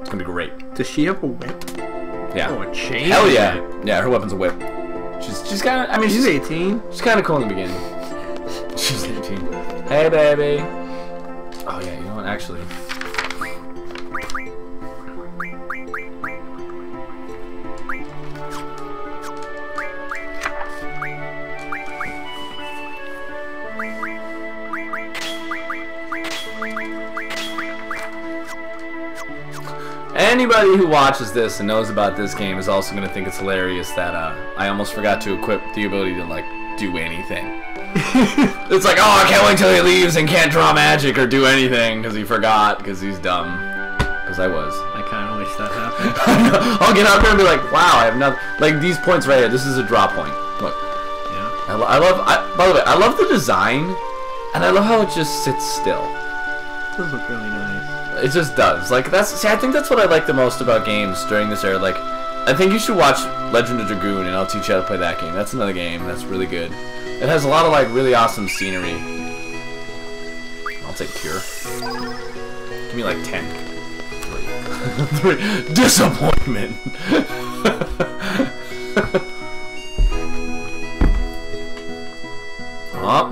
It's gonna be great. Does she have a whip? Yeah. Oh, a chain? Hell yeah. Yeah, her weapon's a whip. She's kind of, I mean, she's 18. She's kind of cool in the beginning. She's 18. Hey, baby. Oh, yeah, you know what, actually. Anybody who watches this and knows about this game is also going to think it's hilarious that I almost forgot to equip the ability to, like, do anything. It's like, oh, I can't wait till he leaves and can't draw magic or do anything because he forgot because he's dumb. Because I was. I kind of wish that happened. I'll get out there and be like, wow, I have nothing. Like, these points right here, this is a draw point. Look. Yeah. By the way, I love the design, and I love how it just sits still. It does look really nice. It just does. Like, I think that's what I like the most about games during this era. Like, I think you should watch Legend of Dragoon, and I'll teach you how to play that game. That's another game that's really good. It has a lot of, like, really awesome scenery. I'll take pure. Give me, like, 10. 3. 3. Disappointment! Oh.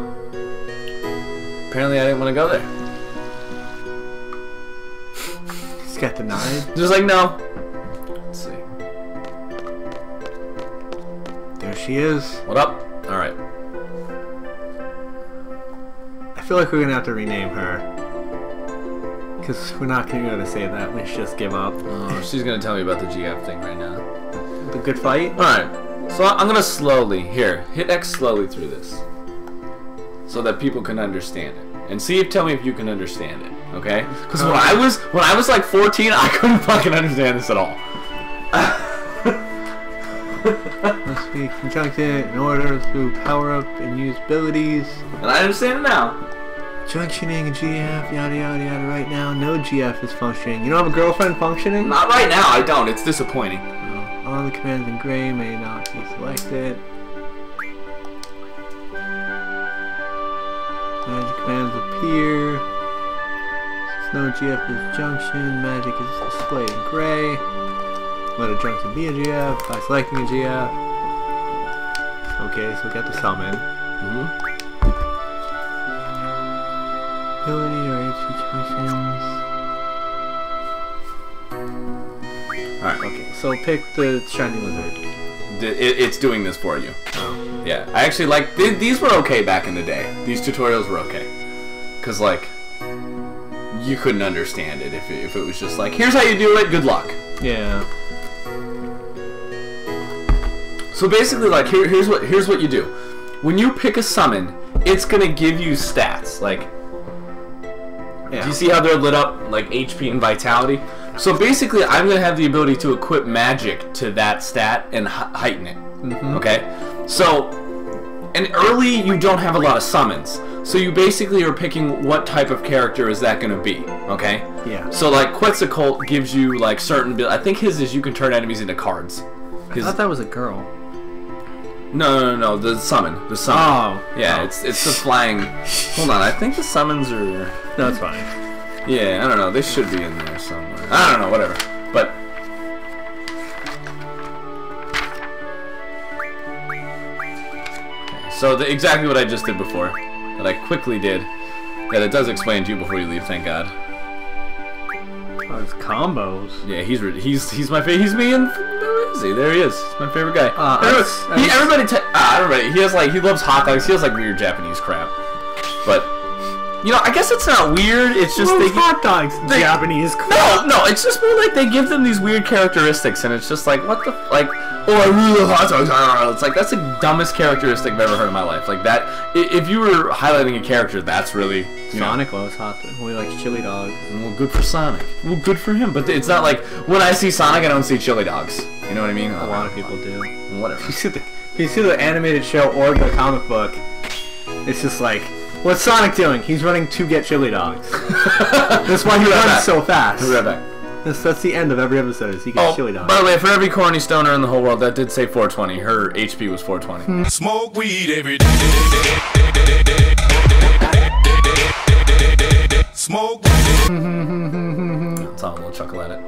Apparently I didn't want to go there. He's got denied. Just like, no. Let's see. There she is. What up? Alright. I feel like we're going to have to rename her. Because we're not going to be able to say that. We should just give up. Oh, she's going to tell me about the GF thing right now. The good fight? Alright. So I'm going to slowly, here, hit X slowly through this. So that people can understand it. And tell me if you can understand it. Okay? Because when I was like 14, I couldn't fucking understand this at all. Must be conjuncted in order to power up and use abilities. And I understand it now. Junctioning and GF, yada yada yada. Right now, no GF is functioning. You don't have a girlfriend functioning? Not right now, I don't. It's disappointing. No. All the commands in gray may not be selected. Magic commands appear. Since no GF is junction, magic is displayed in gray. Let a junction be a GF by selecting a GF. Okay, so we got the summon. Ability or HP choices. Alright, okay, so pick the shiny lizard. It's doing this for you. Oh. Yeah, I actually like these were okay back in the day. These tutorials were okay, cause like you couldn't understand it if it was just like, here's how you do it. Good luck. Yeah. So basically, like here's what you do. When you pick a summon, it's gonna give you stats. Like, yeah. Do you see how they're lit up, like HP and vitality? So basically, I'm gonna have the ability to equip magic to that stat and heighten it. Okay. So, and early you don't have a lot of summons. So you basically are picking what type of character is that going to be, okay? Yeah. So like Quetzalcoatl gives you like certain, I think his is you can turn enemies into cards. I thought that was a girl. No, the summon. Oh. Yeah, it's the flying. Hold on, I think the summons are. No, it's fine. Yeah, I don't know. They should be in there somewhere. I don't know, whatever. But. So exactly what I just did before, that I quickly did, that it does explain to you before you leave. Thank God. Oh, it's combos. Yeah, he's my favorite. He's me and where is he? There he is. He's my favorite guy. Everybody. He has like he loves hot dogs. He has like weird Japanese crap, but. You know, I guess it's not weird. It's just they hot dogs. Japanese crap. No. It's just more like they give them these weird characteristics, and it's just like, what the like. Oh, I really love hot dogs. It's like that's the dumbest characteristic I've ever heard in my life. Like that. If you were highlighting a character, that's really Sonic loves hot dogs. He likes chili dogs. Well, good for Sonic. Well, good for him. But it's not like when I see Sonic, I don't see chili dogs. You know what I mean? A lot of people do. Whatever. You see the animated show or the comic book. It's just like. What's Sonic doing? He's running to get chili dogs. That's why he runs so fast. We'll be right back. That's the end of every episode. Is he gets chili dogs. By the way, for every corny stoner in the whole world, that did say 420. Her HP was 420. Smoke weed every day. Smoke. That's all. chuckle at it.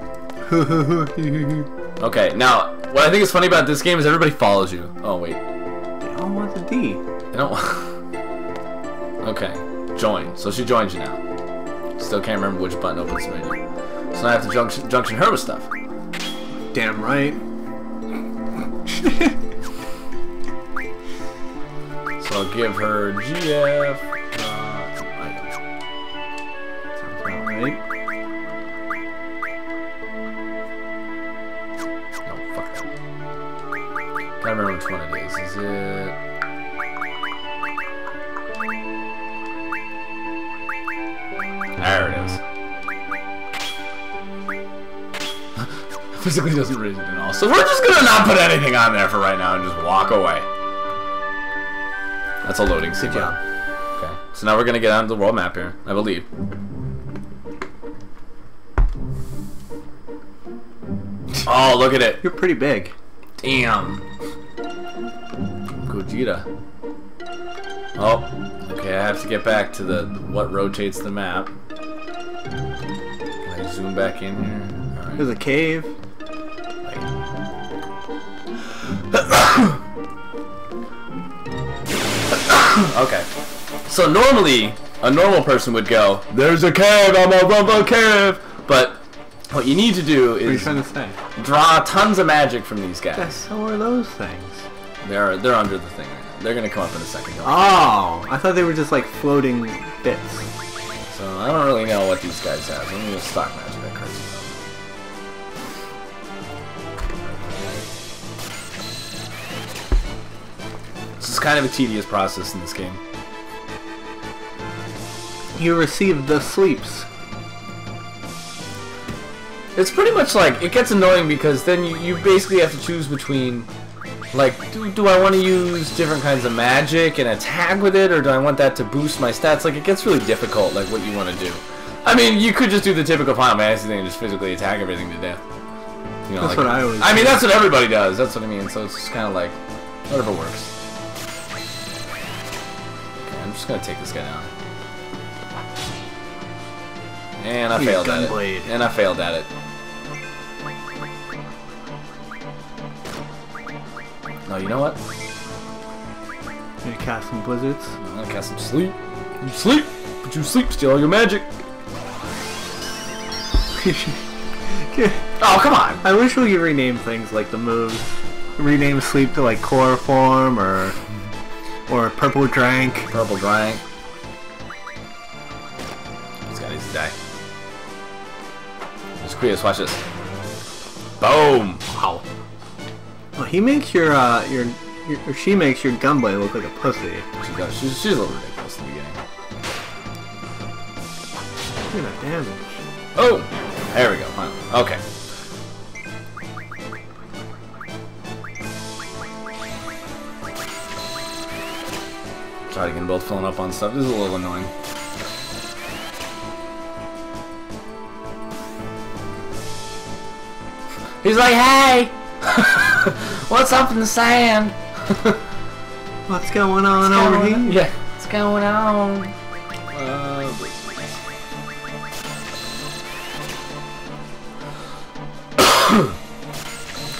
Okay, now, what I think is funny about this game is everybody follows you. Oh, wait. They all want the D. They don't. Okay, join. So she joins you now. Still can't remember which button opens the menu. So now I have to junction her with stuff. Damn right. So I'll give her GF. Item. Sounds about right. No, fuck that. Can't remember which one it is. Is it? There it is. Physically doesn't read it at all. So we're just gonna not put anything on there for right now and just walk away. That's a loading scene. Good job. Okay. So now we're gonna get onto the world map here, I believe. Oh, look at it. You're pretty big. Damn. Gogeta. Oh, okay, I have to get back to the what rotates the map. Can I zoom back in here? Alright. There's a cave. Okay. So normally, a normal person would go, "There's a cave, I'm a rumble cave!" But what you need to do is... What are you trying to say? Draw tons of magic from these guys. So are those things. They're under the thing right now. They're gonna come up in a second. Oh! I thought they were just like floating bits. So I don't really know what these guys have. Let me just stock magic that crazy. This is kind of a tedious process in this game. You receive the sleeps. It's pretty much like, it gets annoying because then you basically have to choose between, like, do I want to use different kinds of magic and attack with it, or do I want that to boost my stats? Like, it gets really difficult, like, what you want to do. I mean, you could just do the typical Final Fantasy thing and just physically attack everything to death. You know, that's like, what I always I mean, do. that's what everybody does. That's what I mean. So it's just kind of like, whatever works. Okay, I'm just going to take this guy down. And I failed at it. And I failed at it. No, you know what? You're gonna cast some blizzards? I'm gonna cast some sleep. You sleep! But you sleep, steal all your magic! Oh, come on! I wish we could rename things like the moves. Rename sleep to like chloroform or purple drank. Purple drank. This guy needs to die. Just Krios, watch this. Boom! Wow. Well, he makes your she makes your gunblade look like a pussy. She does. She's a little ridiculous in the beginning. Look at that damage. Oh! There we go, finally. Okay. Try to get them both filling up on stuff. This is a little annoying. He's like, hey! What's up in the sand? What's going on over here? Yeah. What's going on?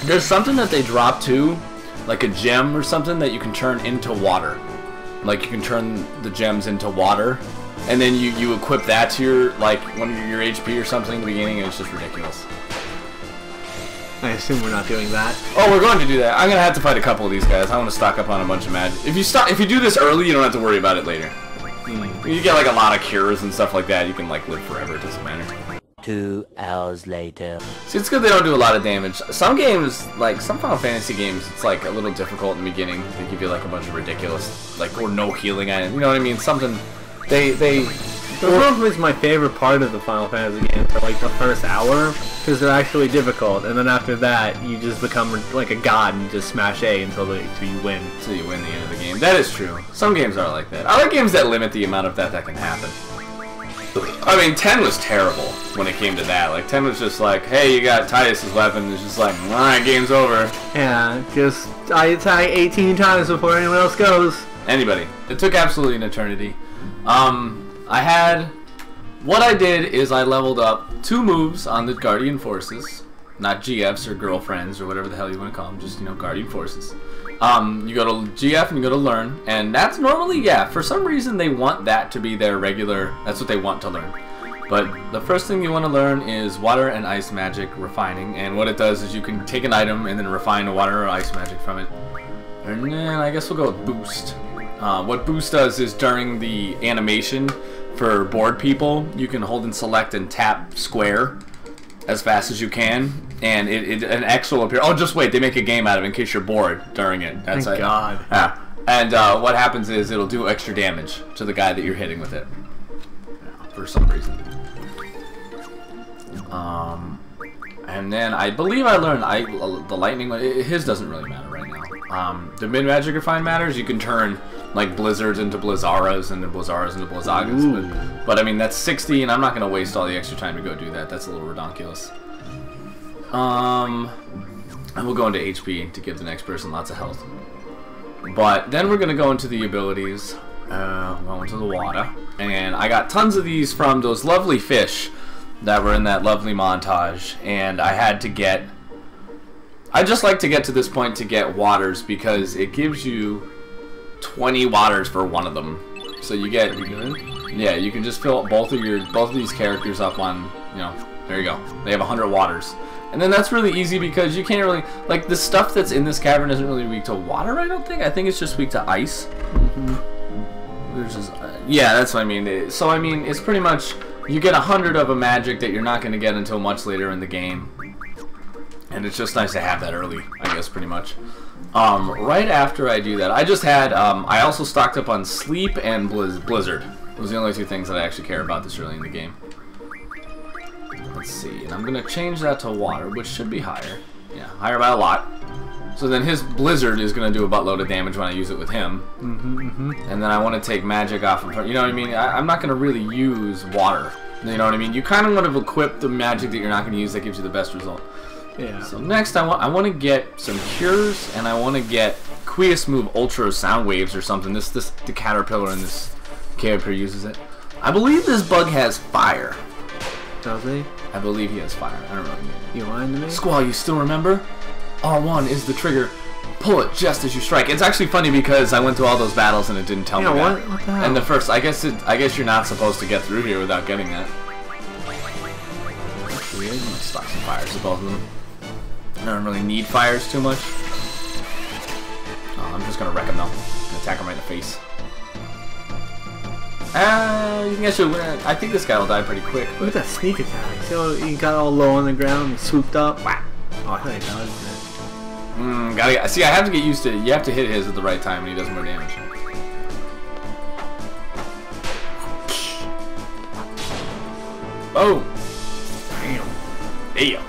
There's something that they drop too, like a gem or something that you can turn into water. Like you can turn the gems into water, and then you equip that to your like one of your HP or something in the beginning, and it's just ridiculous. I assume we're not doing that. Oh, we're going to do that. I'm gonna have to fight a couple of these guys. I want to stock up on a bunch of magic. If you do this early, you don't have to worry about it later. You get like a lot of cures and stuff like that. You can like live forever. It doesn't matter. 2 hours later. See, it's good they don't do a lot of damage. Some games, like some Final Fantasy games, it's like a little difficult in the beginning. They give you like a bunch of ridiculous, like, or no healing items. You know what I mean? Something Those are always my favorite part of the Final Fantasy games, are like the first hour, because they're actually difficult, and then after that, you just become like a god and you just smash A until you win. Until you win the end of the game. That is true. Some games are like that. I like games that limit the amount of that can happen. I mean, 10 was terrible when it came to that. Like, 10 was just like, hey, you got Titus's weapon. It's just like, alright, game's over. Yeah, just I attack 18 times before anyone else goes. Anybody. It took absolutely an eternity. I had what I did is I leveled up 2 moves on the Guardian Forces. Not GFs or girlfriends or whatever the hell you want to call them. Just, you know, Guardian Forces. You go to GF and you go to Learn. And that's normally, yeah, for some reason they want that to be their regular... That's what they want to learn. But the first thing you want to learn is Water and Ice Magic Refining. And what it does is you can take an item and then refine a Water or Ice Magic from it. And then I guess we'll go with Boost. What Boost does is during the animation for bored people, you can hold and select and tap square as fast as you can, and an X will appear. Oh, just wait, they make a game out of it in case you're bored during it. That's Thank God. Yeah. And what happens is it'll do extra damage to the guy that you're hitting with it. For some reason. And then I believe I learned the lightning one. His doesn't really matter right now. The mid-magic refine matters. You can turn like blizzards into blizzaras and blizzaras into blizzagas. But I mean that's 60, and I'm not gonna waste all the extra time to go do that. That's a little ridiculous. And we'll go into HP to give the next person lots of health. But then we're gonna go into the abilities. Go into the water, and I got tons of these from those lovely fish that were in that lovely montage, and I had to get... I just like to get to this point to get waters because it gives you 20 waters for one of them. So you get... Yeah, you can just fill both of these characters up on, you know, there you go. They have 100 waters. And then that's really easy because you can't really... Like, the stuff that's in this cavern isn't really weak to water, I don't think. I think it's just weak to ice. There's just... yeah, that's what I mean. So, I mean, it's pretty much... You get 100 of a magic that you're not going to get until much later in the game. And it's just nice to have that early, I guess, pretty much. Right after I do that, I just had... I also stocked up on Sleep and Blizzard. Those are the only 2 things that I actually care about this early in the game. Let's see. And I'm going to change that to Water, which should be higher. Yeah, higher by a lot. So then his Blizzard is going to do a buttload of damage when I use it with him. And then I want to take magic off him. You know what I mean? I'm not going to really use water. You know what I mean? You kind of want to equip the magic that you're not going to use that gives you the best result. Yeah. So next I want to get some cures, and I want to get Quius move Ultra Sound Waves or something. The caterpillar in this character uses it. I believe this bug has fire. Does he? I believe he has fire. I don't know. You lying to me? Squall, you still remember? R1 is the trigger. Pull it just as you strike. It's actually funny because I went through all those battles and it didn't tell me that. What the hell? And the first, I guess you're not supposed to get through here without getting that. That's weird. I'm gonna stock some fires to both of them. I don't really need fires too much. Oh, I'm just gonna wreck him though. I'm gonna attack him right in the face. You can actually, I think this guy will die pretty quick. Look at that sneak attack. So he got all low on the ground, he swooped up. Whack. Oh, I thought he dodged it. See, I have to get used to it. You have to hit his at the right time when he does more damage. Oh! Damn.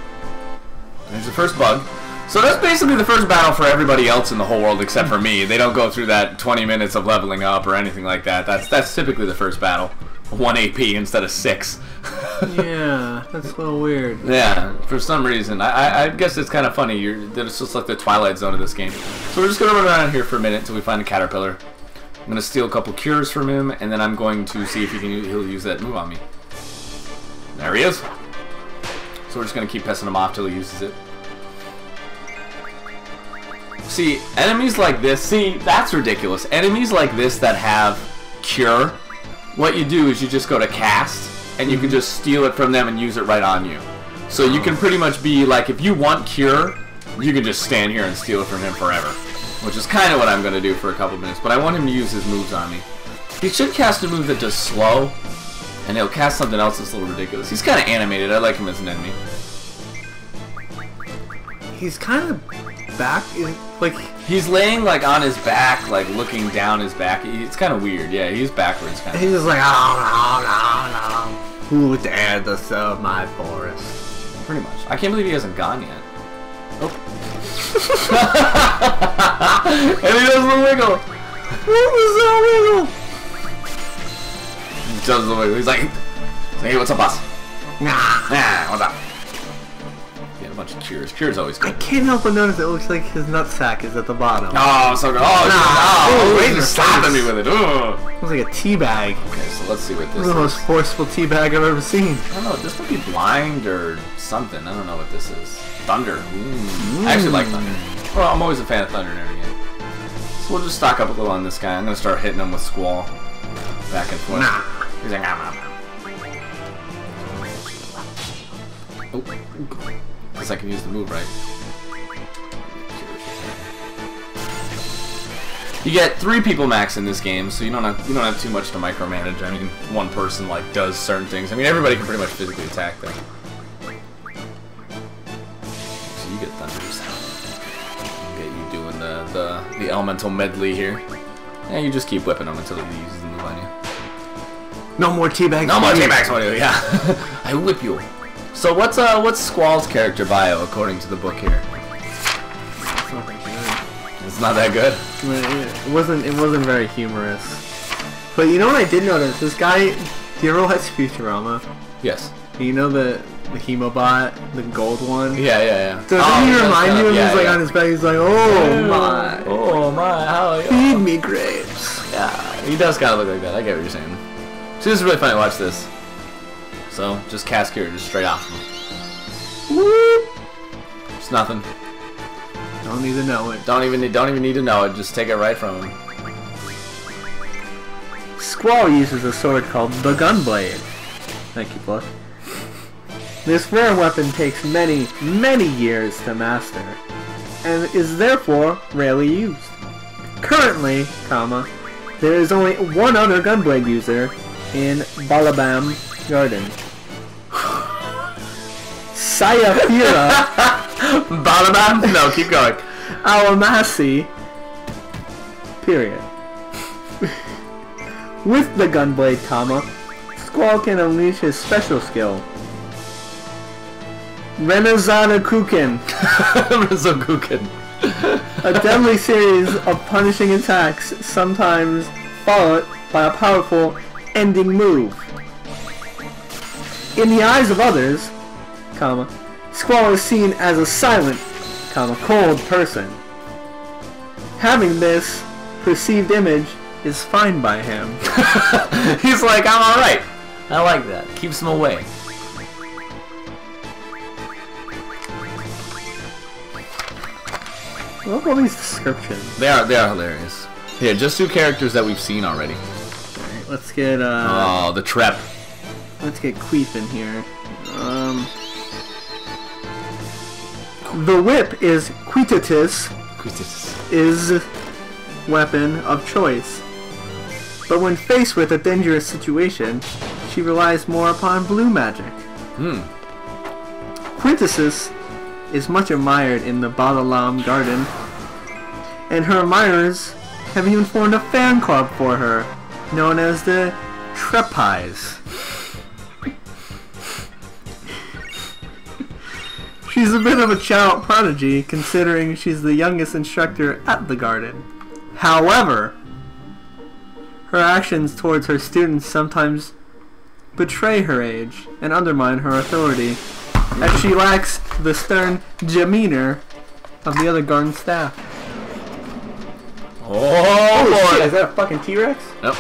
There's the first bug. So that's basically the first battle for everybody else in the whole world except for me. They don't go through that 20 minutes of leveling up or anything like that. That's typically the first battle. 1 AP instead of 6. Yeah, that's a little weird. Yeah, for some reason. I guess it's kind of funny that it's just like the Twilight Zone of this game. So we're just going to run around here for a minute until we find a caterpillar. I'm going to steal a couple cures from him, and then I'm going to see if he'll use that move on me. There he is. So we're just going to keep pissing him off till he uses it. See, enemies like this, that's ridiculous. Enemies like this that have cure, what you do is you just go to cast, and you can just steal it from them and use it right on you. So you can pretty much be like, if you want cure, you can just stand here and steal it from him forever. Which is kind of what I'm going to do for a couple minutes, but I want him to use his moves on me. He should cast a move that does slow, and he'll cast something else that's a little ridiculous. He's kind of animated, I like him as an enemy. He's kind of back, like... He's laying, like, on his back, like, looking down his back. It's kind of weird, yeah, he's backwards, kind of. He's just like, oh, no. Who dared to serve my forest? Pretty much. I can't believe he hasn't gone yet. Oh. And he does the wiggle. What was that wiggle? He does the wiggle. He's like, hey, what's up, boss? Nah, what's up? Yeah, get a bunch of cures. Cures always I good. can't help but notice it looks like his nutsack is at the bottom. Oh, so good. Oh, wait, you're slapping me with it. Ugh. It looks like a teabag. Okay, so let's see what This this is the most is. forceful teabag I've ever seen. I don't know. This might be blind or something. I don't know what this is. Thunder. I actually like thunder. Well, I'm always a fan of thunder and everything. So we'll just stock up a little on this guy. I'm gonna start hitting him with Squall. Back and forth. Nah. He's like, nah. Oh, guess I can use the move, right? You get 3 people max in this game, so you don't have too much to micromanage. I mean, one person like does certain things. I mean, everybody can pretty much physically attack them. So you get thunders. Get you doing the elemental medley here, and you just keep whipping them until he uses the move on you. No more teabags. No more teabags on you. Yeah, I whip you. So what's Squall's character bio according to the book here? It's not that good. It wasn't very humorous. But you know what I did notice? This guy, do you ever watch Futurama? Yes. You know the Hemobot, the gold one? Yeah. Doesn't he remind you of he's like on his back, he's like, oh my, how feed me grapes. Yeah, he does kind of look like that. I get what you're saying. So this is really funny. Watch this. So just cast cure, just straight off him. Whoop. It's nothing. Don't need to know it. Don't even need to know it. Just take it right from him. Squall uses a sword called the Gunblade. Thank you, Buck. This rare weapon takes many, many years to master, and is therefore rarely used. Currently, there is only one other Gunblade user in Balabam Garden. Sayafira Balabam? No, keep going. Awamasi. Period. With the Gunblade, Squall can unleash his special skill, Renazana Kuken. A deadly series of punishing attacks, sometimes followed by a powerful ending move. In the eyes of others, Squall is seen as a silent, cold person. Having this perceived image is fine by him. He's like, I'm alright. I like that. Keeps him away. I love all these descriptions. They are hilarious. Here, just 2 characters that we've seen already. Alright, let's get oh, the Trep. let's get Queef in here. The whip is Quitatis, is weapon of choice. But when faced with a dangerous situation, she relies more upon blue magic. Quintasis is much admired in the Balalam Garden, and her admirers have even formed a fan club for her, known as the Trepies. She's a bit of a child prodigy, considering she's the youngest instructor at the garden. However, her actions towards her students sometimes betray her age and undermine her authority, as she lacks the stern demeanor of the other garden staff. Oh boy! Shit, is that a fucking T-Rex? Nope.